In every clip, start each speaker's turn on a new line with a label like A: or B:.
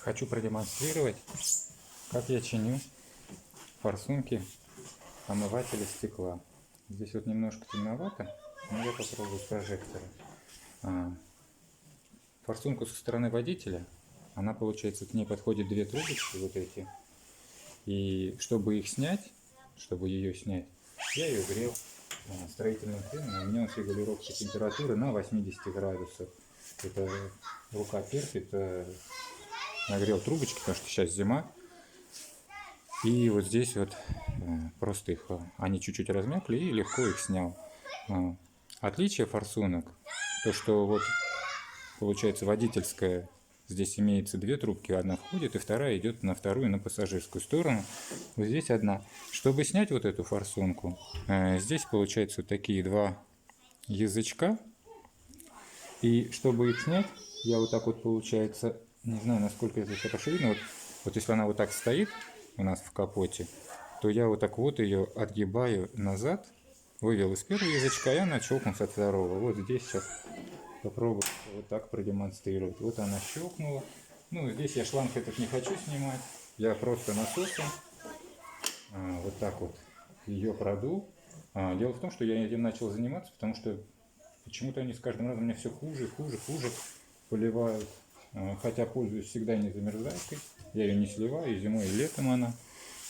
A: Хочу продемонстрировать, как я чиню форсунки омывателя стекла. Здесь вот немножко темновато, но я попробую с прожектора. Форсунку со стороны водителя, она получается, к ней подходит две трубочки вот эти. И чтобы их снять, чтобы ее снять, я ее грел строительным феном. У меня он с регулировкой температуры на 80 градусов. Это рука терпит. Нагрел трубочки, потому что сейчас зима. И вот здесь вот просто их, они чуть-чуть размякли и легко их снял. Отличие форсунок, то что вот получается водительская, здесь имеется две трубки, одна входит и вторая идет на вторую, на пассажирскую сторону. Вот здесь одна. Чтобы снять вот эту форсунку, здесь получается вот такие два язычка. И чтобы их снять, я вот так вот получается, не знаю, насколько это хорошо видно, вот если она вот так стоит у нас в капоте, то я вот так вот ее отгибаю назад, вывел из первого язычка, и она щелкнула от второго. Вот здесь сейчас попробую вот так продемонстрировать. Вот она щелкнула. Ну, здесь я шланг этот не хочу снимать, я просто насосом вот так вот ее продул. Дело в том, что я этим начал заниматься, потому что почему-то они с каждым разом мне все хуже, хуже поливают. Хотя пользуюсь всегда не замерзайкой. Я ее не сливаю и зимой, и летом она.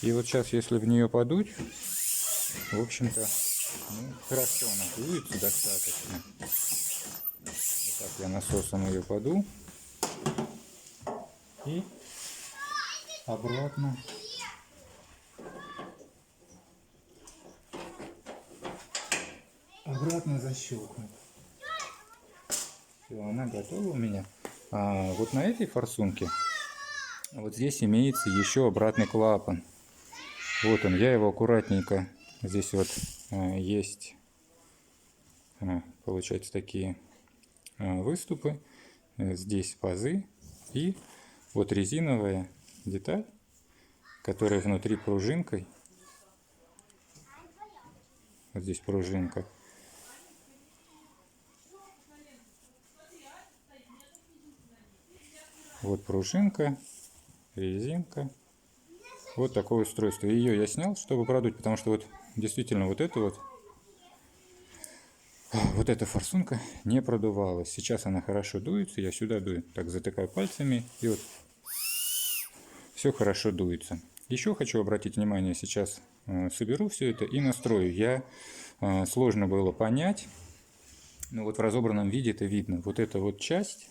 A: И вот сейчас, если в нее подуть, в общем-то, ну, хорошо она дуется достаточно. Вот так я насосом ее подул. И обратно. Обратно защелкнуть. Все, она готова у меня. Вот на этой форсунке вот здесь имеется еще обратный клапан. Вот он, я его аккуратненько, здесь вот есть, получается, такие выступы, здесь пазы и вот резиновая деталь, которая внутри пружинкой, вот здесь пружинка, вот пружинка, резинка. Вот такое устройство. Ее я снял, чтобы продуть, потому что вот действительно вот эта форсунка не продувалась. Сейчас она хорошо дуется, я сюда дую, так затыкаю пальцами, и вот все хорошо дуется. Еще хочу обратить внимание, сейчас соберу все это и настрою. Сложно было понять, но вот в разобранном виде это видно. Вот эта вот часть,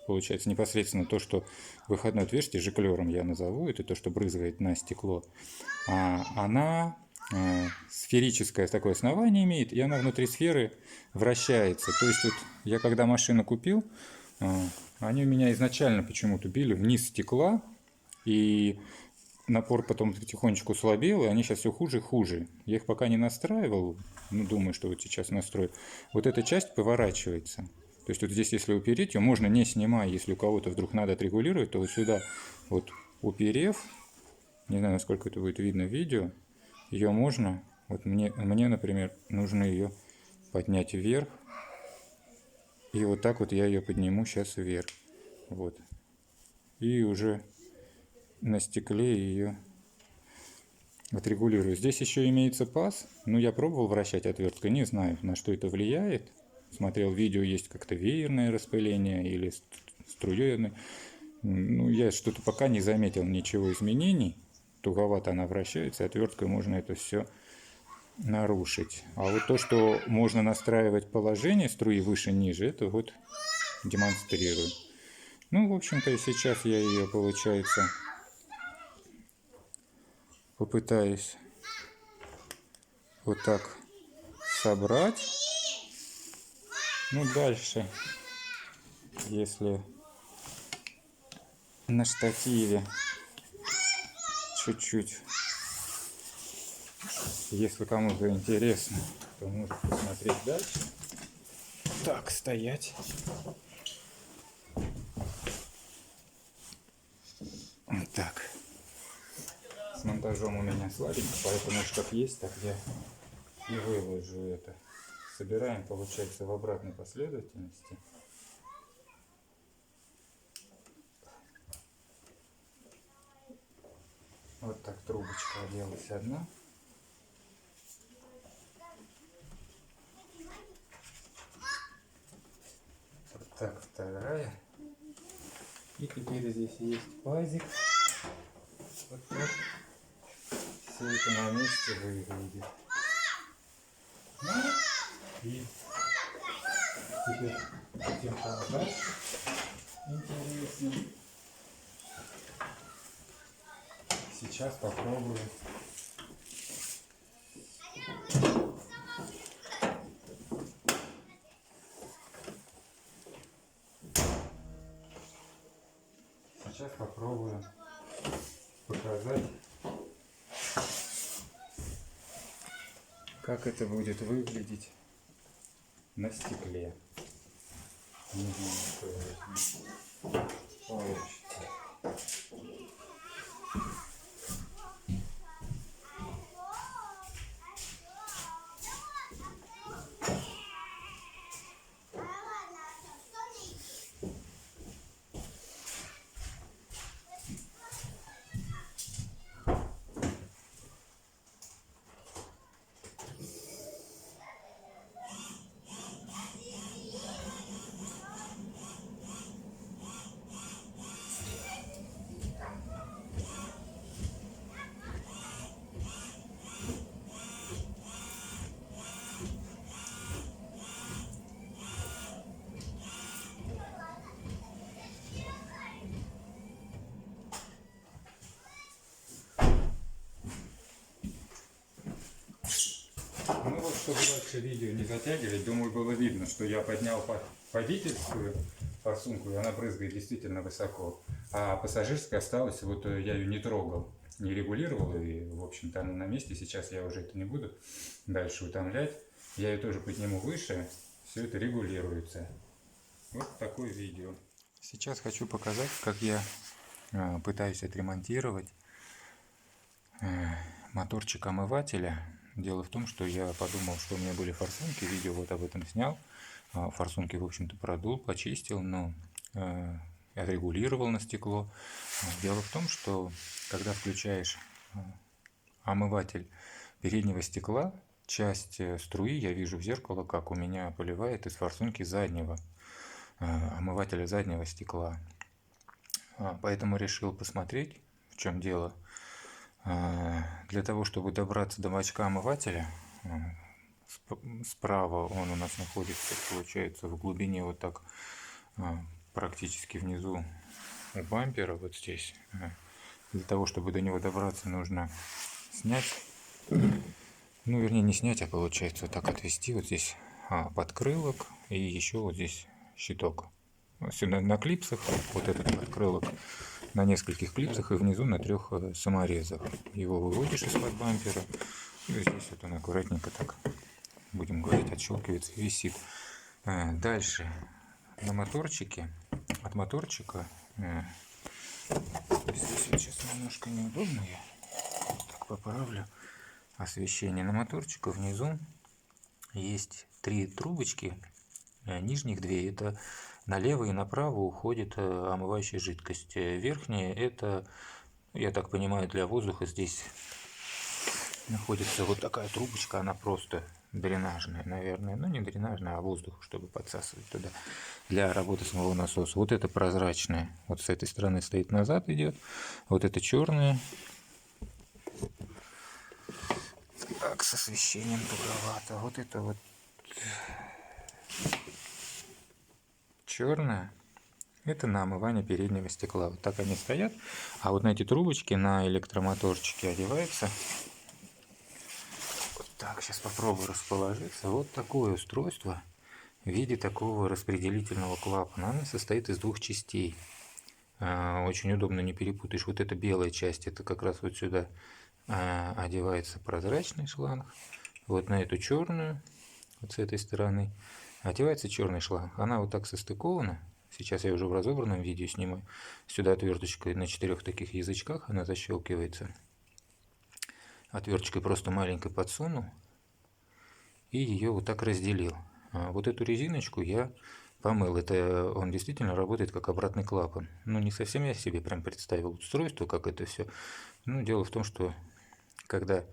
A: получается непосредственно то, что выходное отверстие, жиклером я назову, это то, что брызгает на стекло, она сферическое такое основание имеет, и она внутри сферы вращается. То есть вот я когда машину купил, они у меня изначально почему-то били вниз стекла, и напор потом потихонечку слабел, и они сейчас все хуже и хуже. Я их пока не настраивал, ну, думаю, что вот сейчас настрою. Вот эта часть поворачивается. То есть вот здесь, если упереть ее, можно не снимая, если у кого-то вдруг надо отрегулировать, то вот сюда вот уперев, не знаю, насколько это будет видно в видео, ее можно, вот мне, например, нужно ее поднять вверх, и вот так вот я ее подниму сейчас вверх, вот, и уже на стекле ее отрегулирую. Здесь еще имеется паз, ну я пробовал вращать отверткой, не знаю, на что это влияет, смотрел видео, есть как-то веерное распыление или струёное, ну я что-то пока не заметил ничего изменений, туговато она вращается, отверткой можно это все нарушить. А вот то, что можно настраивать положение струи выше-ниже, это вот демонстрирую. Ну, в общем-то, сейчас я ее, получается, попытаюсь вот так собрать. Ну, дальше, если на штативе чуть-чуть, если кому-то интересно, то может посмотреть дальше. Так, стоять. Вот так. С монтажом у меня слабенько, поэтому что есть, так я и выложу это. Собираем, получается, в обратной последовательности. Вот так трубочка оделась одна. Вот так вторая. И теперь здесь есть пазик. Вот так. Все это на месте выглядит. И теперь хотим показать интересно. Сейчас попробую. Сейчас попробую показать, как это будет выглядеть на стекле. Не знаю, что получится. Ну вот, чтобы дальше видео не затягивать, думаю, было видно, что я поднял водительскую форсунку, и она брызгает действительно высоко. А пассажирская осталась, вот я ее не трогал, не регулировал, и, в общем-то, она на месте. Сейчас я уже это не буду дальше утомлять. Я ее тоже подниму выше, все это регулируется. Вот такое видео. Сейчас хочу показать, как я пытаюсь отремонтировать моторчик омывателя. Дело в том, что я подумал, что у меня были форсунки, видео вот об этом снял. Форсунки, в общем-то, продул, почистил, но отрегулировал на стекло. Дело в том, что когда включаешь омыватель переднего стекла, часть струи я вижу в зеркало, как у меня поливает из форсунки заднего омывателя заднего стекла. Поэтому решил посмотреть, в чем дело. Для того, чтобы добраться до бачка омывателя, справа он у нас находится, получается, в глубине вот так, практически внизу у бампера, вот здесь. Для того, чтобы до него добраться, нужно снять, ну, вернее, не снять, а получается вот так отвести. Вот здесь подкрылок и еще вот здесь щиток. Сюда на клипсах, вот этот подкрылок на нескольких клипсах и внизу на 3 саморезах. Его выводишь из-под бампера, и здесь вот он аккуратненько так, будем говорить, отщелкивается и висит. Дальше на моторчике, от моторчика, здесь вот сейчас немножко неудобно, я так поправлю освещение. На моторчике внизу есть 3 трубочки, нижних 2 это налево и направо уходит омывающая жидкость. Верхняя это, я так понимаю, для воздуха. Здесь находится вот такая трубочка, она просто дренажная, наверное, ну не дренажная, а воздух, чтобы подсасывать туда для работы самого насоса. Вот это прозрачная, вот с этой стороны стоит, назад идет, вот это черная. Так, с освещением туговато. Вот это вот черная, это на омывание переднего стекла. Вот так они стоят. А вот на эти трубочки на электромоторчике одевается. Вот так, сейчас попробую расположиться. Вот такое устройство в виде такого распределительного клапана. Оно состоит из 2 частей. Очень удобно, не перепутаешь. Вот эта белая часть, это как раз вот сюда одевается прозрачный шланг. Вот на эту черную, вот с этой стороны, одевается черный шланг. Она вот так состыкована. Сейчас я уже в разобранном видео снимаю. Сюда отверточкой на 4 таких язычках она защелкивается. Отверточкой просто маленькой подсунул и ее вот так разделил. Вот эту резиночку я помыл. Это он действительно работает как обратный клапан. Ну, не совсем я себе прям представил устройство, как это все. Ну, дело в том, что когда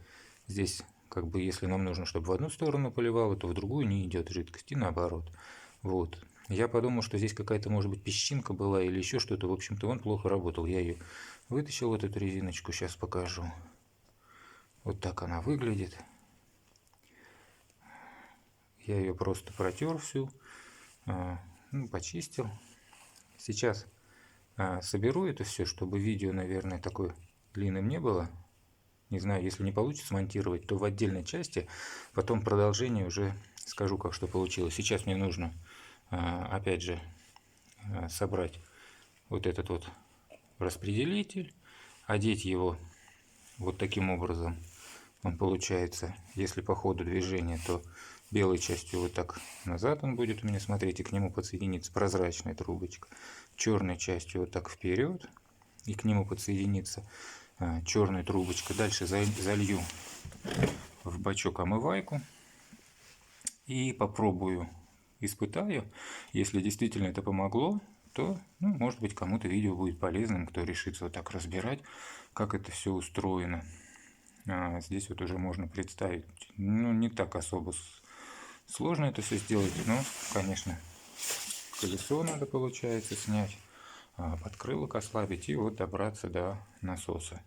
A: здесь, как бы, если нам нужно, чтобы в одну сторону поливало, то в другую не идет жидкость, и наоборот. Вот. Я подумал, что здесь какая-то, может быть, песчинка была или еще что-то. В общем-то, он плохо работал. Я ее вытащил, вот эту резиночку, сейчас покажу. Вот так она выглядит. Я ее просто протер всю, ну, почистил. Сейчас соберу это все, чтобы видео, наверное, такое длинным не было. Не знаю, если не получится монтировать, то в отдельной части. Потом продолжение уже скажу, как что получилось. Сейчас мне нужно, опять же, собрать вот этот вот распределитель, одеть его вот таким образом. Он получается, если по ходу движения, то белой частью вот так назад он будет у меня, смотрите, к нему подсоединится прозрачная трубочка. Черной частью вот так вперед, и к нему подсоединится черная трубочка. Дальше залью в бачок омывайку и попробую, испытаю. Если действительно это помогло, то, ну, может быть, кому-то видео будет полезным, кто решится вот так разбирать, как это все устроено. Здесь вот уже можно представить, ну, не так особо сложно это все сделать, но, конечно, колесо надо, получается, снять, подкрылок ослабить и вот добраться до насоса.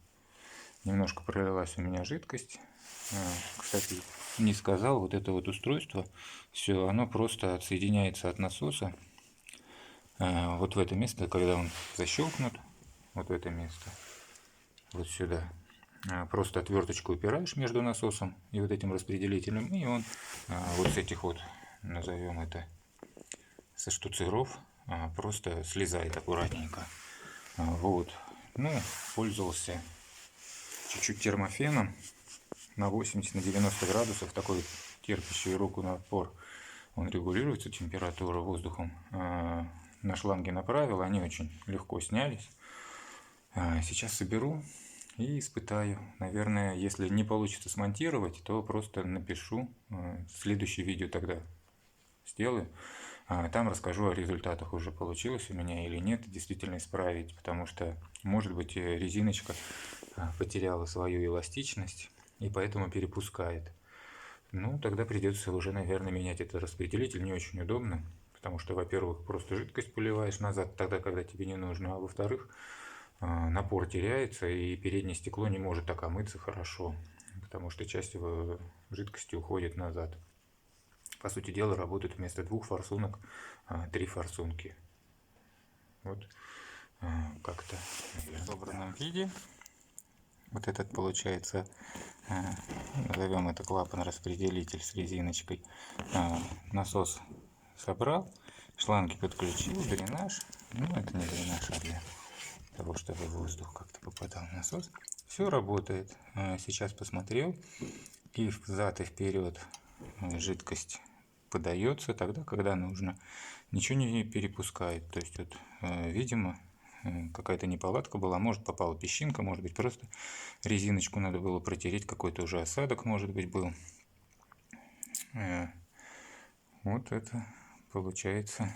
A: Немножко пролилась у меня жидкость. Кстати, не сказал, вот это вот устройство, все, оно просто отсоединяется от насоса. Вот в это место, когда он защелкнут, вот в это место, вот сюда. Просто отверточку упираешь между насосом и вот этим распределителем, и он вот с этих вот, назовем это, со штуцеров, просто слезает аккуратненько. Вот. Ну, пользовался чуть-чуть термофеном на 80-90 градусов, такой терпящий руку напор. Он регулируется, температура воздухом. На шланге направил, они очень легко снялись. Сейчас соберу и испытаю. Наверное, если не получится смонтировать, то просто напишу. Следующее видео тогда сделаю. Там расскажу о результатах, уже получилось у меня или нет, действительно исправить, потому что, может быть, резиночка потеряла свою эластичность и поэтому перепускает. Ну, тогда придется уже, наверное, менять этот распределитель, не очень удобно, потому что, во-первых, просто жидкость поливаешь назад тогда, когда тебе не нужно, а во-вторых, напор теряется и переднее стекло не может так омыться хорошо, потому что часть его жидкости уходит назад. По сути дела, работают вместо 2 форсунок 3 форсунки. Вот как-то в собранном виде. Вот этот получается, назовем это клапан-распределитель с резиночкой. Насос собрал, шланги подключил, дренаж. Ну, это не дренаж, а для того, чтобы воздух как-то попадал в насос. Все работает. Сейчас посмотрел, и взад и вперед жидкость подается тогда, когда нужно. Ничего не перепускает. То есть вот, видимо, какая-то неполадка была, может попала песчинка, может быть просто резиночку надо было протереть, какой-то уже осадок, может быть, был. Вот это получается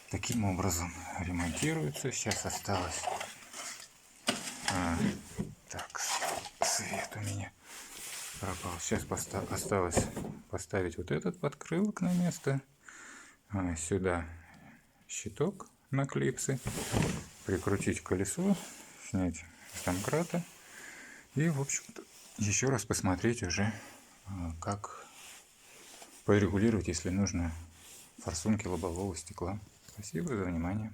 A: таким образом ремонтируется. Сейчас осталось, так, свет у меня пропал. Сейчас осталось поставить вот этот подкрылок на место, сюда щиток на клипсы, прикрутить колесо, снять с домкрата и, в общем-то, еще раз посмотреть уже, как порегулировать, если нужно, форсунки лобового стекла. Спасибо за внимание.